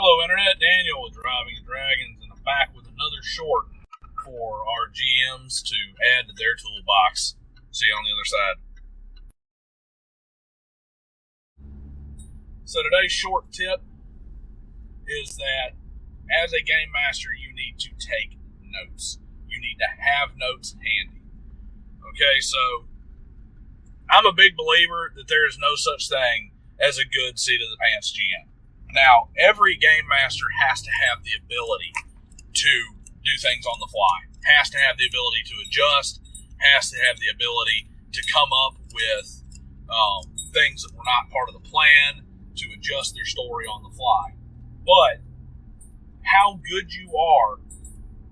Hello, Internet. Daniel with Driving Dragons, and I'm back with another short for our GMs to add to their toolbox. See you on the other side. So today's short tip is that as a game master, you need to take notes. You need to have notes handy. Okay, so I'm a big believer that there is no such thing as a good seat of the pants GM. Now, every game master has to have the ability to do things on the fly, has to have the ability to adjust, has to have the ability to come up with things that were not part of the plan, to adjust their story on the fly. But how good you are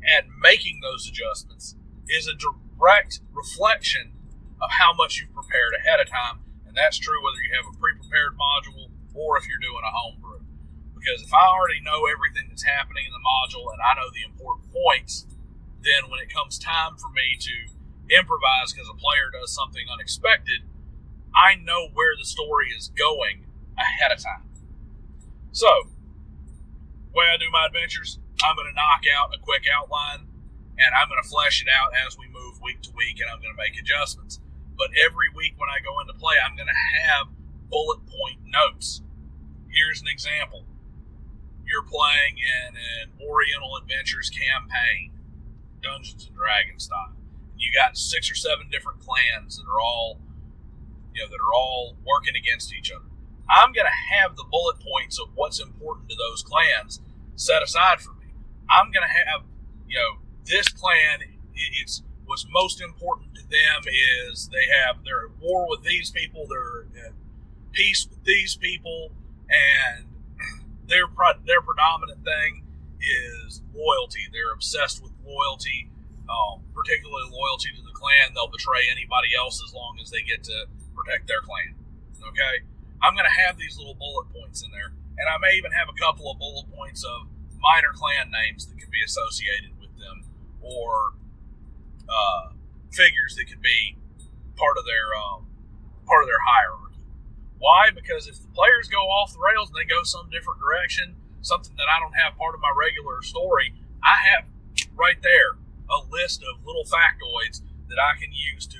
at making those adjustments is a direct reflection of how much you've prepared ahead of time, and that's true whether you have a pre-prepared module or if you're doing a homebrew. Because if I already know everything that's happening in the module and I know the important points, then when it comes time for me to improvise because a player does something unexpected, I know where the story is going ahead of time. So, the way I do my adventures, I'm going to knock out a quick outline and I'm going to flesh it out as we move week to week, and I'm going to make adjustments. But every week when I go into play, I'm going to have bullet point notes. Here's an example. You're playing in an Oriental Adventures campaign, Dungeons and Dragons style. You got 6 or 7 different clans that are all, working against each other. I'm going to have the bullet points of what's important to those clans set aside for me. I'm going to have, this clan. What's most important to them is they're at war with these people, they're at peace with these people, and their predominant thing is loyalty. They're obsessed with loyalty, particularly loyalty to the clan. They'll betray anybody else as long as they get to protect their clan. Okay? I'm going to have these little bullet points in there, and I may even have a couple of bullet points of minor clan names that could be associated with them, or figures that could be part of their hierarchy. Why? Because if the players go off the rails and they go some different direction, something that I don't have part of my regular story, I have right there a list of little factoids that I can use to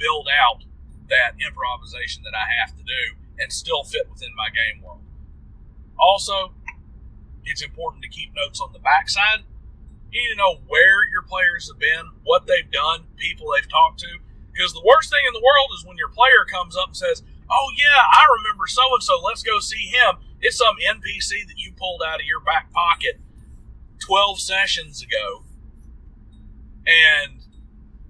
build out that improvisation that I have to do and still fit within my game world. Also, it's important to keep notes on the backside. You need to know where your players have been, what they've done, people they've talked to. Because the worst thing in the world is when your player comes up and says, "Oh yeah, I remember so-and-so, let's go see him." It's some NPC that you pulled out of your back pocket 12 sessions ago, and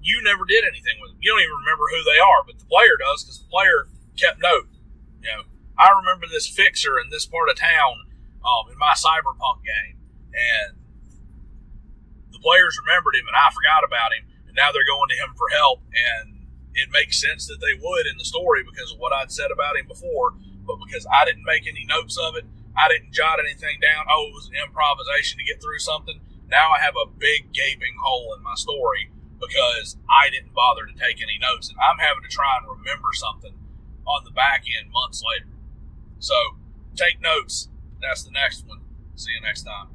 you never did anything with them. You don't even remember who they are, but the player does, because the player kept note. I remember this fixer in this part of town in my Cyberpunk game, and the players remembered him, and I forgot about him, and now they're going to him for help, and it makes sense that they would in the story because of what I'd said about him before, but because I didn't make any notes of it, I didn't jot anything down, it was an improvisation to get through something, now I have a big gaping hole in my story because I didn't bother to take any notes, and I'm having to try and remember something on the back end months later. So, take notes. That's the next one. See you next time.